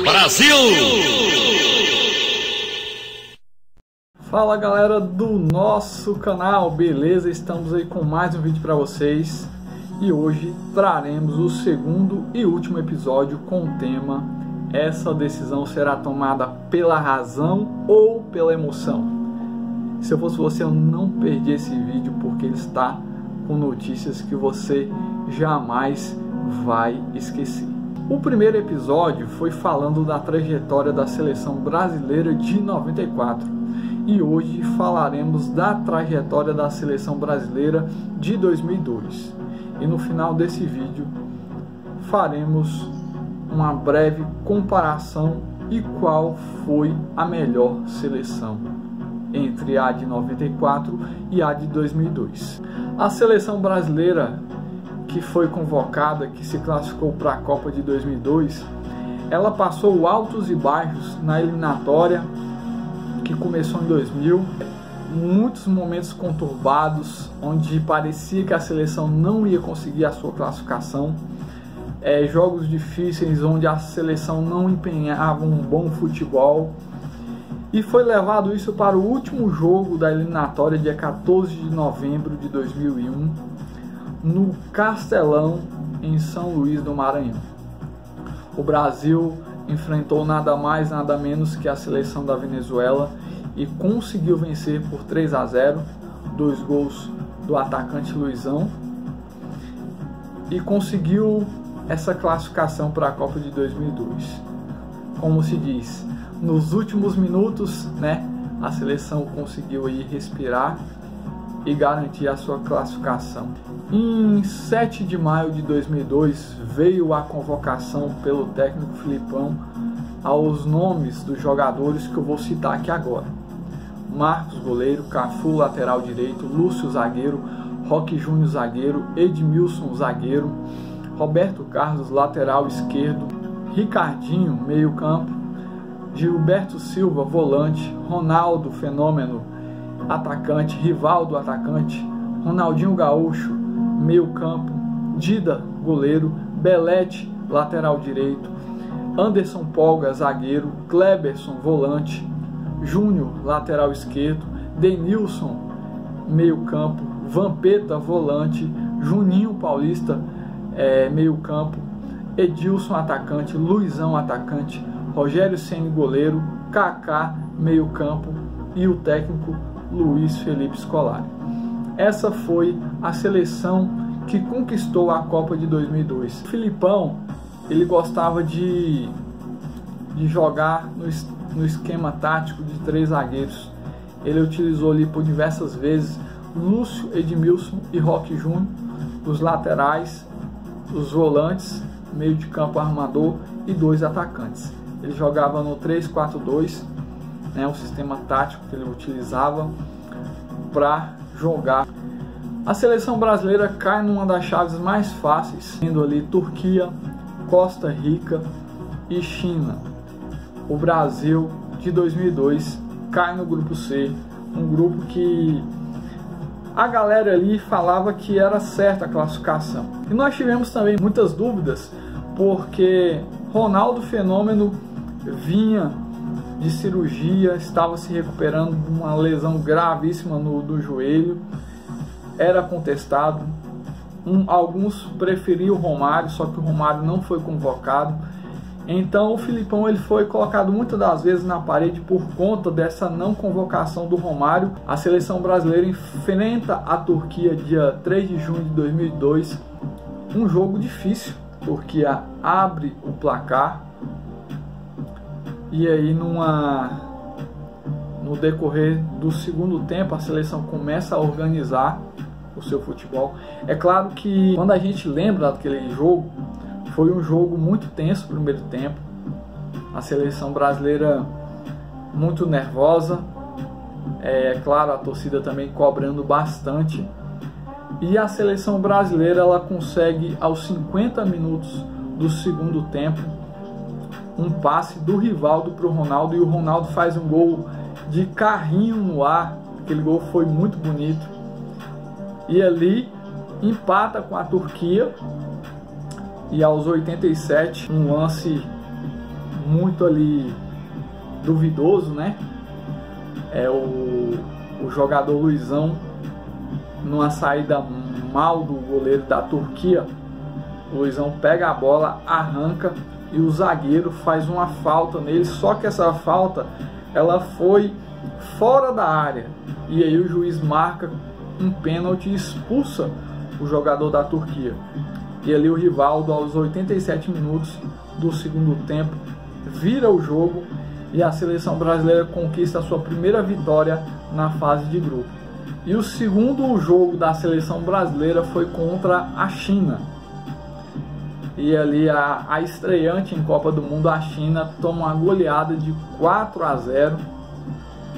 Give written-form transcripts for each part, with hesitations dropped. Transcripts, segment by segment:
Brasil! Fala galera do nosso canal, beleza? Estamos aí com mais um vídeo para vocês e hoje traremos o segundo e último episódio com o tema: essa decisão será tomada pela razão ou pela emoção? Se eu fosse você, eu não perdi esse vídeo porque ele está com notícias que você jamais vai esquecer. O primeiro episódio foi falando da trajetória da seleção brasileira de 94 e hoje falaremos da trajetória da seleção brasileira de 2002. E no final desse vídeo faremos uma breve comparação e qual foi a melhor seleção entre a de 94 e a de 2002. A seleção brasileira que foi convocada, que se classificou para a Copa de 2002, ela passou altos e baixos na eliminatória que começou em 2000, muitos momentos conturbados, onde parecia que a seleção não ia conseguir a sua classificação, jogos difíceis onde a seleção não empenhava um bom futebol, e foi levado isso para o último jogo da eliminatória, dia 14 de novembro de 2001, no Castelão, em São Luís do Maranhão. O Brasil enfrentou nada mais, nada menos que a seleção da Venezuela e conseguiu vencer por 3-0, 2 gols do atacante Luizão, e conseguiu essa classificação para a Copa de 2002. Como se diz, nos últimos minutos, a seleção conseguiu aí respirar e garantir a sua classificação. Em 7 de maio de 2002 veio a convocação pelo técnico Filipão aos nomes dos jogadores que eu vou citar aqui agora: Marcos, goleiro; Cafu, lateral direito; Lúcio, zagueiro; Roque Júnior, zagueiro; Edmilson, zagueiro; Roberto Carlos, lateral esquerdo; Ricardinho, meio campo; Gilberto Silva, volante; Ronaldo Fenômeno, atacante; Rivaldo, atacante; Ronaldinho Gaúcho, meio campo; Dida, goleiro; Belete, lateral direito; Anderson Polga, zagueiro; Kleberson, volante; Júnior, lateral esquerdo; Denilson, meio campo; Vampeta, volante; Juninho Paulista, meio campo; Edilson, atacante; Luizão, atacante; Rogério Ceni, goleiro; Kaká, meio campo, e o técnico Luiz Felipe Scolari. Essa foi a seleção que conquistou a Copa de 2002. O Filipão, ele gostava de jogar no esquema tático de 3 zagueiros. Ele utilizou ali por diversas vezes Lúcio, Edmilson e Roque Júnior, os laterais, os volantes, meio de campo armador e 2 atacantes. Ele jogava no 3-4-2, o sistema tático que ele utilizava para jogar. A seleção brasileira cai numa das chaves mais fáceis, sendo ali Turquia, Costa Rica e China. O Brasil de 2002 cai no grupo C, um grupo que a galera ali falava que era certa a classificação. E nós tivemos também muitas dúvidas, porque Ronaldo Fenômeno vinha de cirurgia, estava se recuperando de uma lesão gravíssima do joelho, era contestado. Alguns preferiam o Romário, só que o Romário não foi convocado. Então o Filipão ele foi colocado muitas das vezes na parede por conta dessa não convocação do Romário. A seleção brasileira enfrenta a Turquia dia 3 de junho de 2002, um jogo difícil. A Turquia abre o placar e aí no decorrer do segundo tempo a seleção começa a organizar o seu futebol. É claro que quando a gente lembra daquele jogo, foi um jogo muito tenso no primeiro tempo. A seleção brasileira muito nervosa, claro, a torcida também cobrando bastante. E a seleção brasileira ela consegue aos 50 minutos do segundo tempo um passe do Rivaldo para o Ronaldo, e o Ronaldo faz um gol de carrinho no ar. Aquele gol foi muito bonito. E ali empata com a Turquia. E aos 87, um lance muito ali duvidoso, né? É o jogador Luizão, numa saída mal do goleiro da Turquia. O Luizão pega a bola, arranca e o zagueiro faz uma falta nele, só que essa falta ela foi fora da área, e aí o juiz marca um pênalti e expulsa o jogador da Turquia. E ali o Rivaldo, aos 87 minutos do segundo tempo, vira o jogo e a seleção brasileira conquista a sua primeira vitória na fase de grupo. E o segundo jogo da seleção brasileira foi contra a China. E ali a estreante em Copa do Mundo, a China, toma uma goleada de 4-0.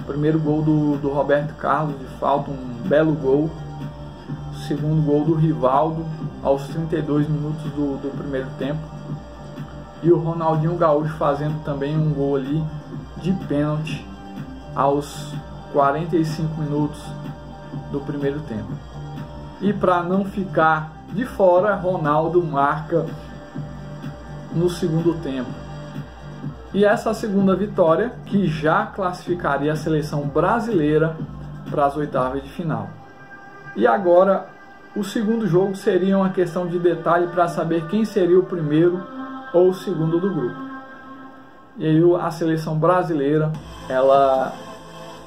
Primeiro gol do Roberto Carlos de falta, um belo gol. Segundo gol do Rivaldo aos 32 minutos do primeiro tempo. E o Ronaldinho Gaúcho fazendo também um gol ali de pênalti aos 45 minutos do primeiro tempo. E para não ficar de fora, Ronaldo marca no segundo tempo. E essa segunda vitória que já classificaria a seleção brasileira para as oitavas de final. E agora o segundo jogo seria uma questão de detalhe para saber quem seria o primeiro ou o segundo do grupo. E aí a seleção brasileira, ela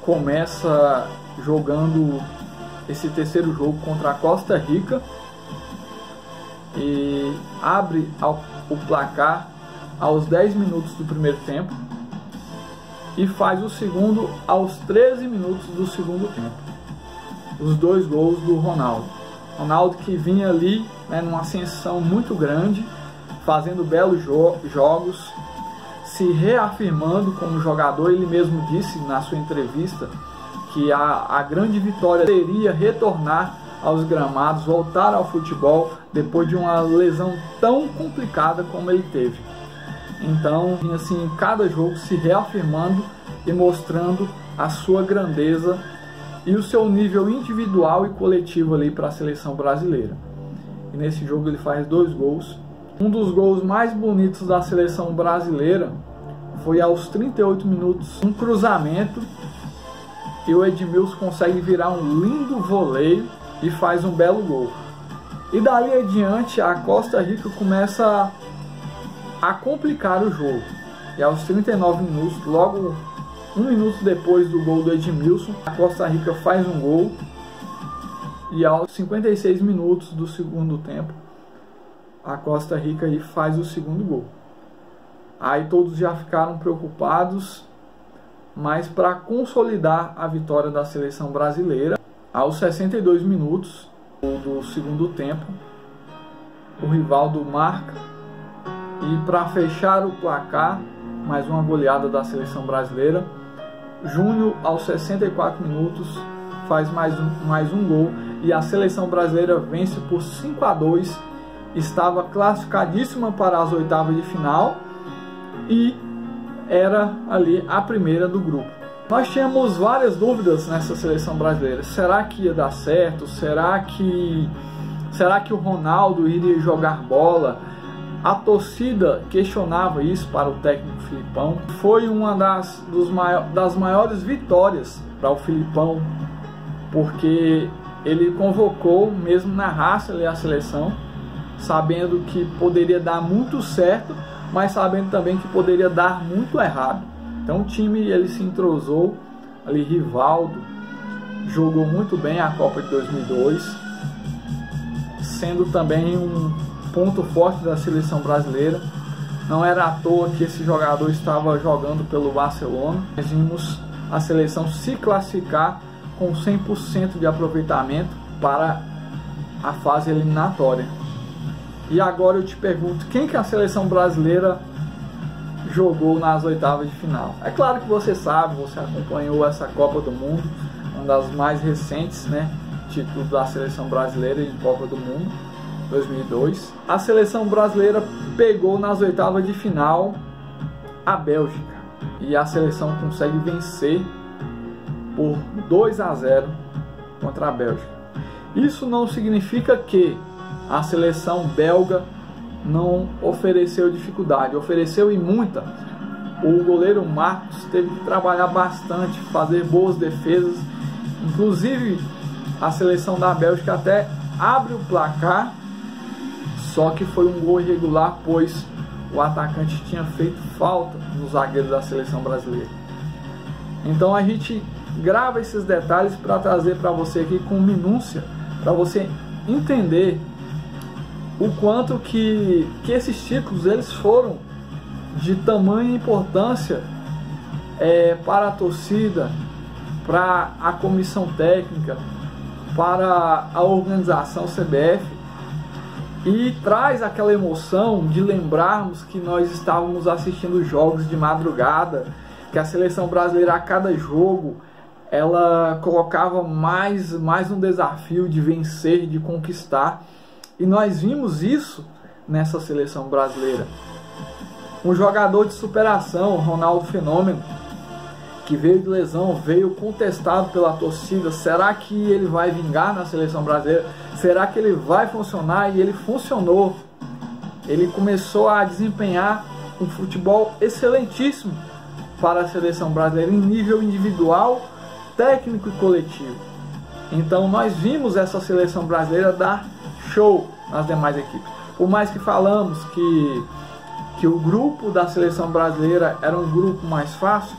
começa jogando esse terceiro jogo contra a Costa Rica e abre o placar aos 10 minutos do primeiro tempo e faz o segundo aos 13 minutos do segundo tempo. Os dois gols do Ronaldo. Ronaldo que vinha ali, né, numa ascensão muito grande, fazendo belos jogos, se reafirmando como jogador. Ele mesmo disse na sua entrevista que a grande vitória seria retornar aos gramados, voltar ao futebol depois de uma lesão tão complicada como ele teve. Então, assim, cada jogo se reafirmando e mostrando a sua grandeza e o seu nível individual e coletivo ali para a seleção brasileira. E nesse jogo ele faz 2 gols. Um dos gols mais bonitos da seleção brasileira foi aos 38 minutos, um cruzamento, e o Edmilson consegue virar um lindo voleio e faz um belo gol. E dali adiante a Costa Rica começa a complicar o jogo. E aos 39 minutos, logo 1 minuto depois do gol do Edmilson, a Costa Rica faz um gol. E aos 56 minutos do segundo tempo, a Costa Rica aí faz o segundo gol. Aí todos já ficaram preocupados, mas para consolidar a vitória da seleção brasileira, aos 62 minutos do segundo tempo, o Rivaldo marca, e para fechar o placar, mais uma goleada da seleção brasileira, Júnior, aos 64 minutos, faz mais um gol, e a seleção brasileira vence por 5-2, estava classificadíssima para as oitavas de final e era ali a primeira do grupo. Nós tínhamos várias dúvidas nessa seleção brasileira. Será que ia dar certo? Será que o Ronaldo iria jogar bola? A torcida questionava isso para o técnico Filipão. Foi uma das maiores vitórias para o Filipão, porque ele convocou, mesmo na raça, a seleção, sabendo que poderia dar muito certo, mas sabendo também que poderia dar muito errado. Então o time ele se entrosou, ali Rivaldo jogou muito bem a Copa de 2002, sendo também um ponto forte da seleção brasileira. Não era à toa que esse jogador estava jogando pelo Barcelona. Nós vimos a seleção se classificar com 100% de aproveitamento para a fase eliminatória. E agora eu te pergunto, quem que a seleção brasileira jogou nas oitavas de final? É claro que você sabe, você acompanhou essa Copa do Mundo, uma das mais recentes, né, título da seleção brasileira em Copa do Mundo, 2002. A seleção brasileira pegou nas oitavas de final a Bélgica, e a seleção consegue vencer por 2-0 contra a Bélgica. Isso não significa que a seleção belga não ofereceu dificuldade, ofereceu e muita, o goleiro Marcos teve que trabalhar bastante, fazer boas defesas. Inclusive a seleção da Bélgica até abre o placar, só que foi um gol irregular, pois o atacante tinha feito falta no zagueiro da seleção brasileira. Então a gente grava esses detalhes para trazer para você aqui com minúcia, para você entender o quanto que esses títulos eles foram de tamanha importância para a torcida, para a comissão técnica, para a organização CBF, e traz aquela emoção de lembrarmos que nós estávamos assistindo jogos de madrugada, que a seleção brasileira a cada jogo ela colocava mais um desafio de vencer, de conquistar, e nós vimos isso nessa seleção brasileira. Um jogador de superação, Ronaldo Fenômeno, que veio de lesão, veio contestado pela torcida. Será que ele vai vingar na seleção brasileira? Será que ele vai funcionar? E ele funcionou. Ele começou a desempenhar um futebol excelentíssimo para a seleção brasileira em nível individual, técnico e coletivo. Então nós vimos essa seleção brasileira dar show nas demais equipes. Por mais que falamos que o grupo da seleção brasileira era um grupo mais fácil,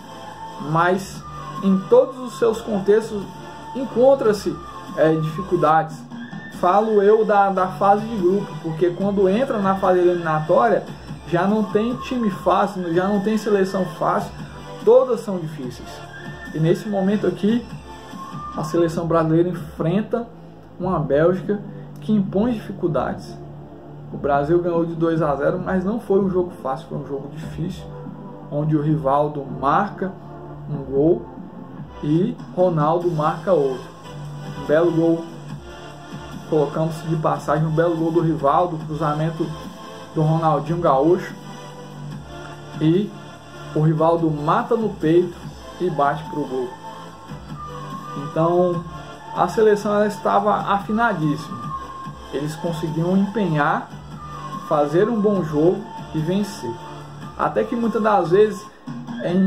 mas em todos os seus contextos encontra-se dificuldades. Falo eu da fase de grupo, porque quando entra na fase eliminatória já não tem time fácil, já não tem seleção fácil, todas são difíceis. E nesse momento aqui a seleção brasileira enfrenta uma Bélgica que impõe dificuldades. O Brasil ganhou de 2-0, mas não foi um jogo fácil, foi um jogo difícil, onde o Rivaldo marca um gol e Ronaldo marca outro. Um belo gol, colocamos de passagem, um belo gol do Rivaldo, cruzamento do Ronaldinho Gaúcho, e o Rivaldo mata no peito e bate pro gol. Então a seleção ela estava afinadíssima. Eles conseguiam empenhar, fazer um bom jogo e vencer. Até que muitas das vezes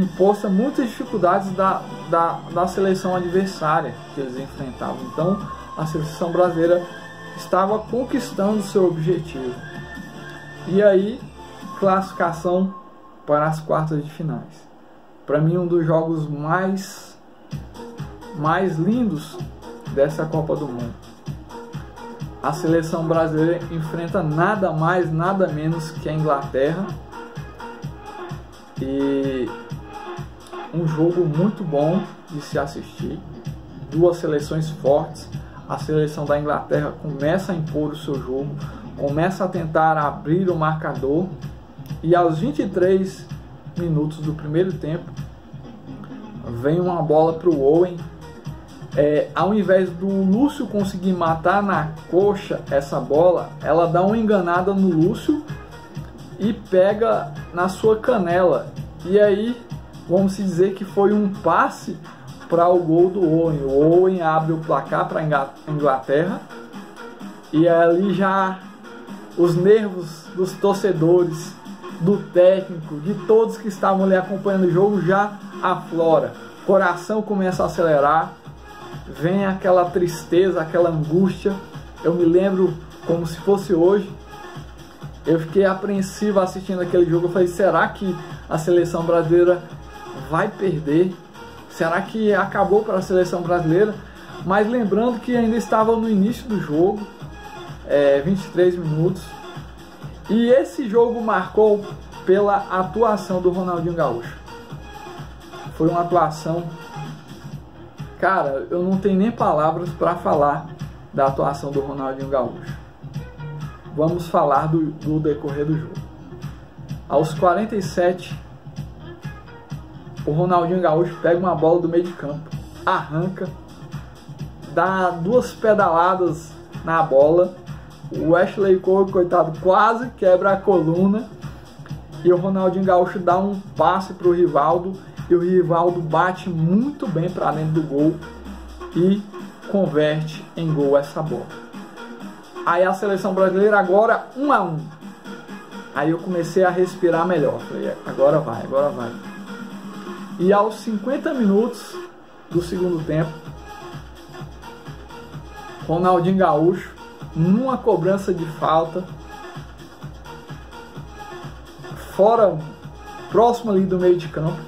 imposta muitas dificuldades da seleção adversária que eles enfrentavam. Então a seleção brasileira estava conquistando seu objetivo. E aí, classificação para as quartas de finais. Para mim, um dos jogos mais lindos dessa Copa do Mundo. A seleção brasileira enfrenta nada mais, nada menos que a Inglaterra. E um jogo muito bom de se assistir. Duas seleções fortes. A seleção da Inglaterra começa a impor o seu jogo, começa a tentar abrir o marcador, e aos 23 minutos do primeiro tempo vem uma bola para o Owen. Ao invés do Lúcio conseguir matar na coxa essa bola, ela dá uma enganada no Lúcio e pega na sua canela. E aí, vamos dizer que foi um passe para o gol do Owen. O Owen abre o placar para a Inglaterra, e ali já os nervos dos torcedores, do técnico, de todos que estavam ali acompanhando o jogo já aflora. O coração começa a acelerar, vem aquela tristeza, aquela angústia. Eu me lembro como se fosse hoje. Eu fiquei apreensivo assistindo aquele jogo. Eu falei, será que a seleção brasileira vai perder? Será que acabou para a seleção brasileira? Mas lembrando que ainda estava no início do jogo, 23 minutos. E esse jogo marcou pela atuação do Ronaldinho Gaúcho. Foi uma atuação... Cara, eu não tenho nem palavras para falar da atuação do Ronaldinho Gaúcho. Vamos falar do decorrer do jogo. Aos 47, o Ronaldinho Gaúcho pega uma bola do meio de campo, arranca, dá duas pedaladas na bola. O Ashley Cole, coitado, quase quebra a coluna. E o Ronaldinho Gaúcho dá um passe para o Rivaldo. E o Rivaldo bate muito bem para dentro do gol e converte em gol essa bola. Aí a seleção brasileira agora 1-1. Aí eu comecei a respirar melhor. Falei, agora vai, agora vai. E aos 50 minutos do segundo tempo, Ronaldinho Gaúcho, numa cobrança de falta, fora, próximo ali do meio de campo,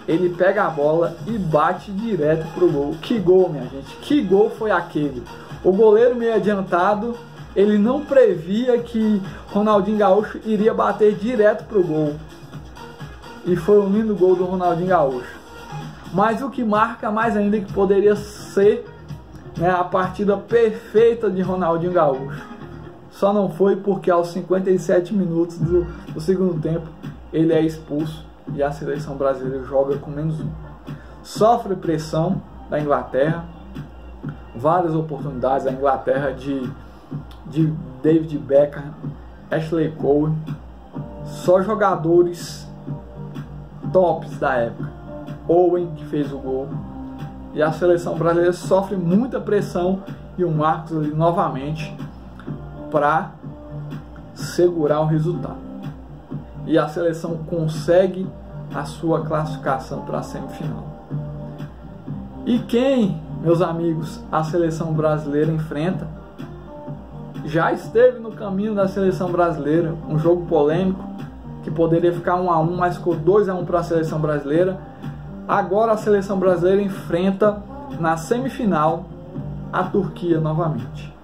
ele pega a bola e bate direto pro gol. Que gol, minha gente, que gol foi aquele? O goleiro meio adiantado, ele não previa que Ronaldinho Gaúcho iria bater direto pro gol. E foi um lindo gol do Ronaldinho Gaúcho. Mas o que marca mais ainda é que poderia ser, né, a partida perfeita de Ronaldinho Gaúcho. Só não foi porque aos 57 minutos do segundo tempo ele é expulso e a seleção brasileira joga com -1. Sofre pressão da Inglaterra, várias oportunidades da Inglaterra de David Beckham, Ashley Cole, só jogadores tops da época. Owen, que fez o gol. E a seleção brasileira sofre muita pressão e o Marcos ali novamente para segurar o resultado. E a seleção consegue a sua classificação para a semifinal. E quem, meus amigos, a seleção brasileira enfrenta? Já esteve no caminho da seleção brasileira, um jogo polêmico que poderia ficar 1-1, mas ficou 2-1 para a seleção brasileira. Agora a seleção brasileira enfrenta na semifinal a Turquia novamente.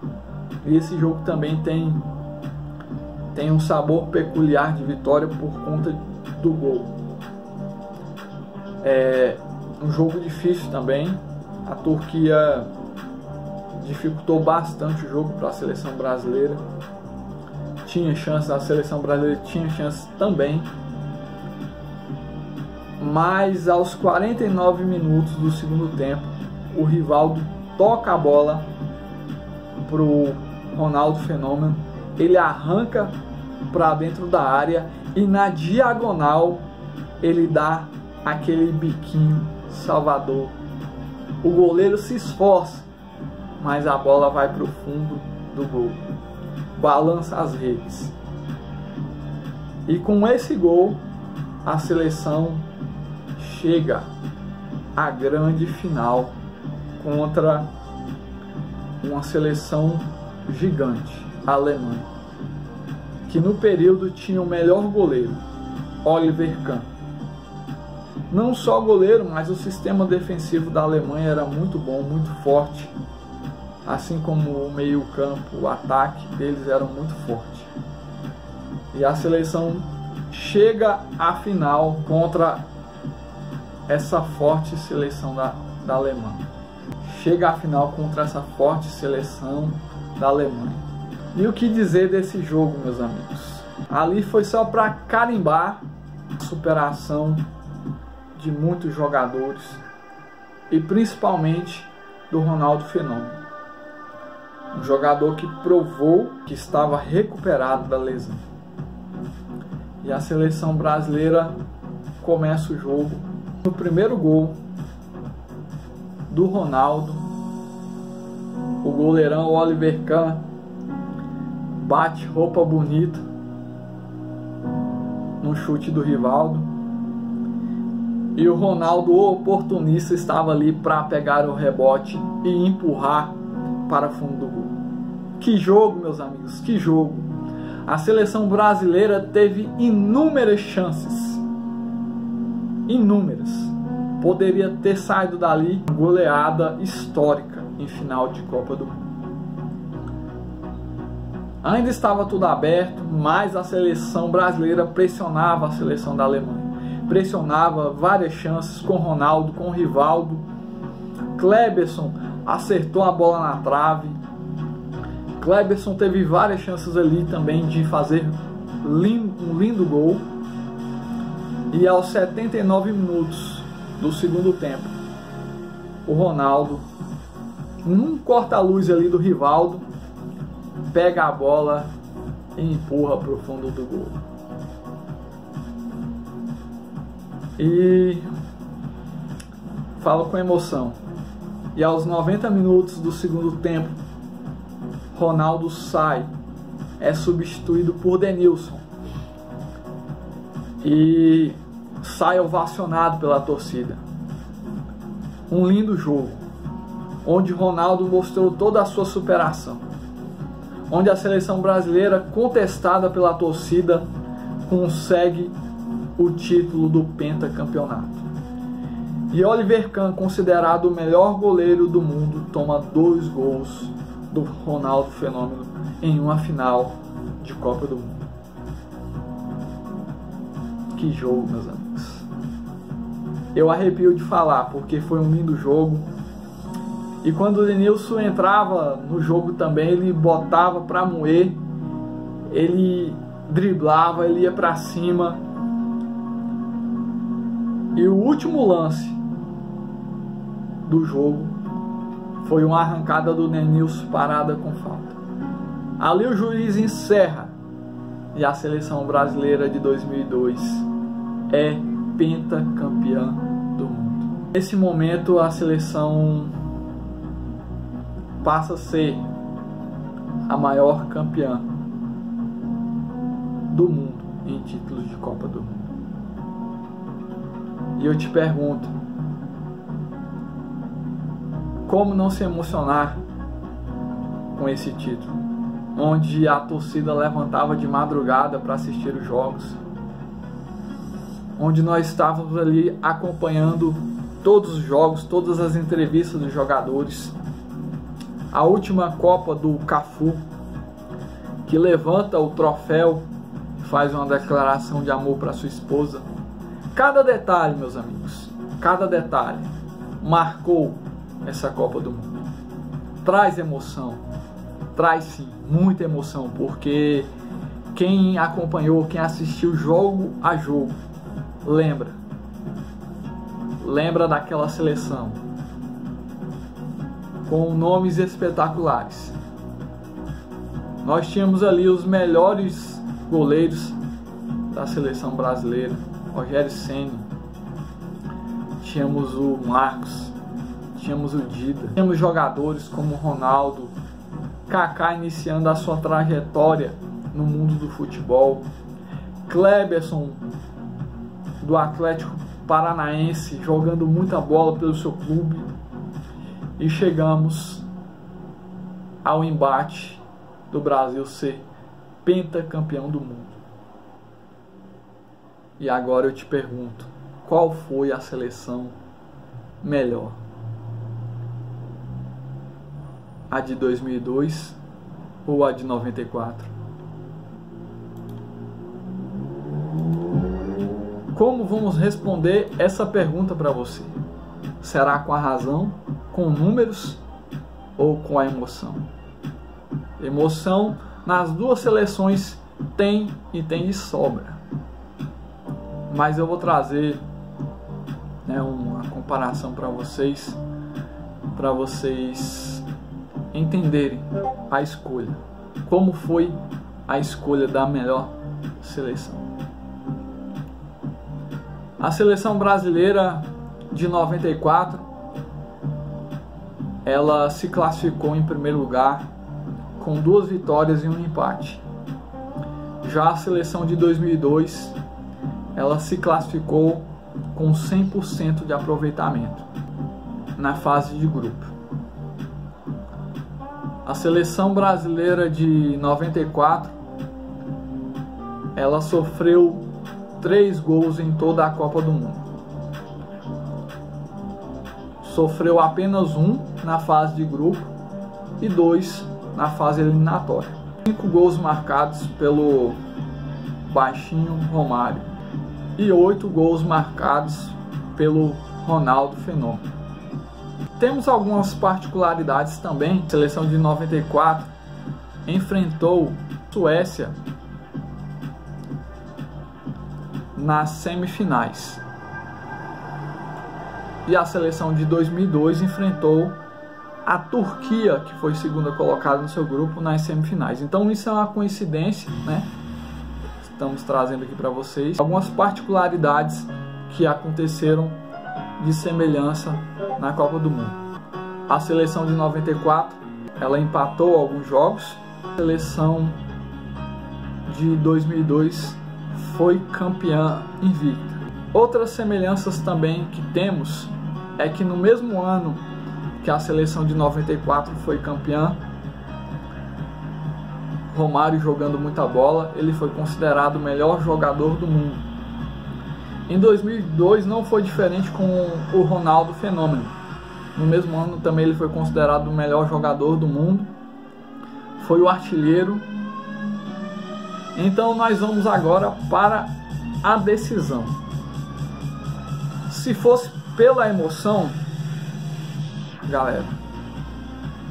E esse jogo também tem um sabor peculiar de vitória por conta do gol. É um jogo difícil também. A Turquia dificultou bastante o jogo para a seleção brasileira. Tinha chance, a seleção brasileira tinha chance também. Mas aos 49 minutos do segundo tempo, o Rivaldo toca a bola pro Ronaldo Fenômeno. Ele arranca para dentro da área e na diagonal ele dá aquele biquinho salvador. O goleiro se esforça, mas a bola vai para o fundo do gol, balança as redes. E com esse gol, a seleção chega à grande final contra uma seleção gigante, a Alemanha, que no período tinha o melhor goleiro, Oliver Kahn. Não só goleiro, mas o sistema defensivo da Alemanha era muito bom, muito forte, assim como o meio-campo, o ataque deles era muito forte. E a seleção chega à final contra essa forte seleção da Alemanha. Chega à final contra essa forte seleção da Alemanha. E o que dizer desse jogo, meus amigos? Ali foi só para carimbar a superação de muitos jogadores e principalmente do Ronaldo Fenômeno. Um jogador que provou que estava recuperado da lesão. E a seleção brasileira começa o jogo no primeiro gol do Ronaldo. O goleirão Oliver Kahn bate roupa bonita no chute do Rivaldo. E o Ronaldo, o oportunista, estava ali para pegar o rebote e empurrar para fundo do gol. Que jogo, meus amigos, que jogo! A seleção brasileira teve inúmeras chances. Inúmeras. Poderia ter saído dali goleada histórica em final de Copa do Mundo. Ainda estava tudo aberto, mas a seleção brasileira pressionava a seleção da Alemanha. Pressionava várias chances com Ronaldo, com Rivaldo. Kleberson acertou a bola na trave. Kleberson teve várias chances ali também de fazer um lindo gol. E aos 79 minutos do segundo tempo, o Ronaldo, num corta-luz ali do Rivaldo, pega a bola e empurra para o fundo do gol. E falo com emoção. E aos 90 minutos do segundo tempo, Ronaldo sai é substituído por Denilson e sai ovacionado pela torcida. Um lindo jogo, onde Ronaldo mostrou toda a sua superação, onde a seleção brasileira, contestada pela torcida, consegue o título do pentacampeonato. E Oliver Kahn, considerado o melhor goleiro do mundo, toma 2 gols do Ronaldo Fenômeno em uma final de Copa do Mundo. Que jogo, meus amigos. Eu arrepio de falar, porque foi um lindo jogo. E quando o Denilson entrava no jogo também, ele botava pra moer, ele driblava, ele ia pra cima. E o último lance do jogo foi uma arrancada do Denilson parada com falta. Ali o juiz encerra e a seleção brasileira de 2002 é pentacampeã do mundo. Nesse momento a seleção passa a ser a maior campeã do mundo em títulos de Copa do Mundo. E eu te pergunto, como não se emocionar com esse título, onde a torcida levantava de madrugada para assistir os jogos, onde nós estávamos ali acompanhando todos os jogos, todas as entrevistas dos jogadores, a última Copa do Cafu, que levanta o troféu e faz uma declaração de amor para sua esposa. Cada detalhe, meus amigos, cada detalhe marcou essa Copa do Mundo. Traz emoção, traz sim, muita emoção, porque quem acompanhou, quem assistiu jogo a jogo, lembra daquela seleção com nomes espetaculares. Nós tínhamos ali os melhores goleiros da seleção brasileira, Rogério Ceni, tínhamos o Marcos, tínhamos o Dida, tínhamos jogadores como Ronaldo, Kaká iniciando a sua trajetória no mundo do futebol, Kleberson do Atlético Paranaense jogando muita bola pelo seu clube, e chegamos ao embate do Brasil ser pentacampeão do mundo. E agora eu te pergunto, qual foi a seleção melhor? A de 2002 ou a de 94? Como vamos responder essa pergunta para você? Será com a razão, com números ou com a emoção? Emoção nas duas seleções tem e tem de sobra. Mas eu vou trazer uma comparação para vocês entenderem a escolha. Como foi a escolha da melhor seleção? A seleção brasileira de 94, ela se classificou em primeiro lugar com 2 vitórias e 1 empate. Já a seleção de 2002, ela se classificou com 100% de aproveitamento na fase de grupo. A seleção brasileira de 94, ela sofreu 3 gols em toda a Copa do Mundo. Sofreu apenas 1 na fase de grupo e 2 na fase eliminatória. 5 gols marcados pelo baixinho Romário e 8 gols marcados pelo Ronaldo Fenômeno. Temos algumas particularidades também. A seleção de 94 enfrentou Suécia nas semifinais. E a seleção de 2002 enfrentou a Turquia, que foi segunda colocada no seu grupo, nas semifinais. Então isso é uma coincidência, né? Estamos trazendo aqui para vocês algumas particularidades que aconteceram de semelhança na Copa do Mundo. A seleção de 94, ela empatou alguns jogos. A seleção de 2002 foi campeã invicta. Outras semelhanças também que temos é que no mesmo ano que a seleção de 94 foi campeã, Romário jogando muita bola, ele foi considerado o melhor jogador do mundo. Em 2002 não foi diferente com o Ronaldo Fenômeno. No mesmo ano também ele foi considerado o melhor jogador do mundo, foi o artilheiro. Então nós vamos agora para a decisão. Se fosse pela emoção, galera,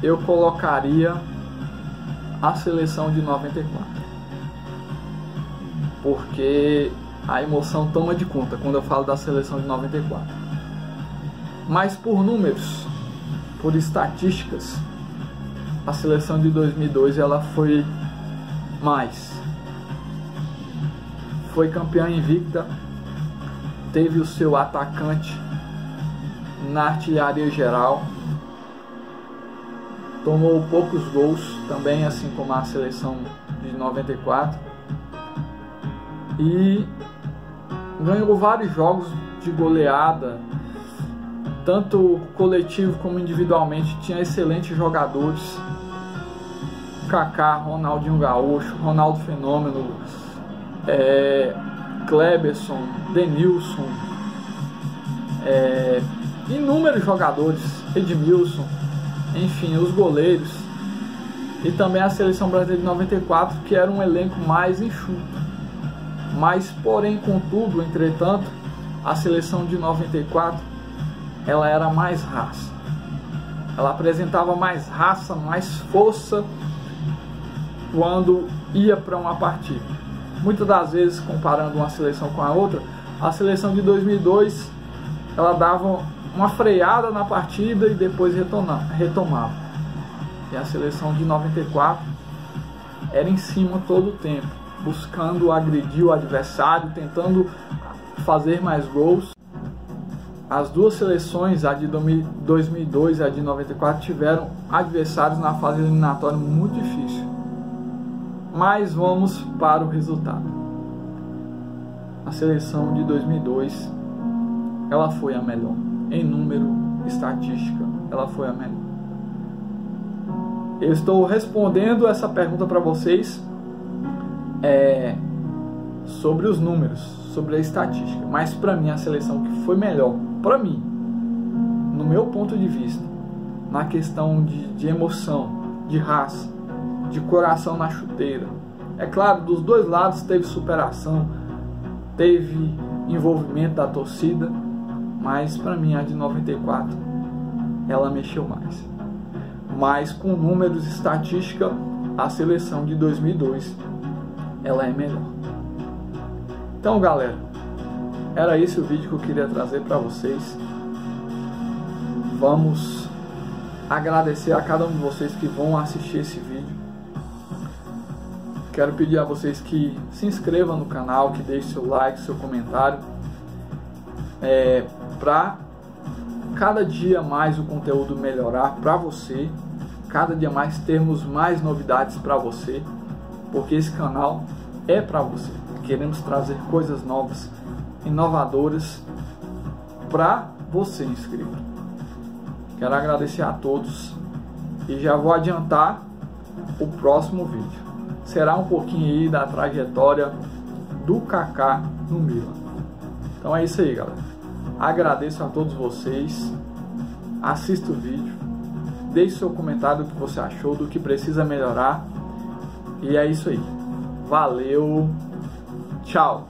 eu colocaria a seleção de 94, porque a emoção toma de conta quando eu falo da seleção de 94. Mas por números, por estatísticas, a seleção de 2002 ela foi mais. Foi campeã invicta, teve o seu atacante na artilharia geral, tomou poucos gols também, assim como a seleção de 94, e ganhou vários jogos de goleada, tanto coletivo como individualmente. Tinha excelentes jogadores: Kaká, Ronaldinho Gaúcho, Ronaldo Fenômeno, Kleberson, Denilson, inúmeros jogadores, Edmilson, enfim, os goleiros. E também a seleção brasileira de 94, que era um elenco mais enxuto. Mas, porém, contudo, entretanto, a seleção de 94, ela era mais raça. Ela apresentava mais raça, mais força quando ia para uma partida. Muitas das vezes, comparando uma seleção com a outra, a seleção de 2002, ela dava uma freada na partida e depois retomava. E a seleção de 94 era em cima todo o tempo, buscando agredir o adversário, tentando fazer mais gols. As duas seleções, a de 2002 e a de 94, tiveram adversários na fase eliminatória muito difícil. Mas vamos para o resultado. A seleção de 2002, ela foi a melhor. Em número, estatística, ela foi a melhor. Eu estou respondendo essa pergunta para vocês sobre os números, sobre a estatística. Mas para mim, a seleção que foi melhor, para mim, no meu ponto de vista, na questão de emoção, de raça, de coração na chuteira. É claro, dos dois lados teve superação, teve envolvimento da torcida, mas para mim a de 94 ela mexeu mais. Mas com números e estatística, a seleção de 2002 ela é melhor. Então, galera, era esse o vídeo que eu queria trazer para vocês. Vamos agradecer a cada um de vocês que vão assistir esse vídeo. Quero pedir a vocês que se inscrevam no canal, que deixem seu like, seu comentário, para cada dia mais o conteúdo melhorar para você, cada dia mais termos mais novidades para você, porque esse canal é para você. Queremos trazer coisas novas, inovadoras para você, inscrito. Quero agradecer a todos e já vou adiantar o próximo vídeo. Será um pouquinho aí da trajetória do Kaká no Milan. Então é isso aí, galera. Agradeço a todos vocês. Assista o vídeo. Deixe seu comentário do que você achou, do que precisa melhorar. E é isso aí. Valeu. Tchau.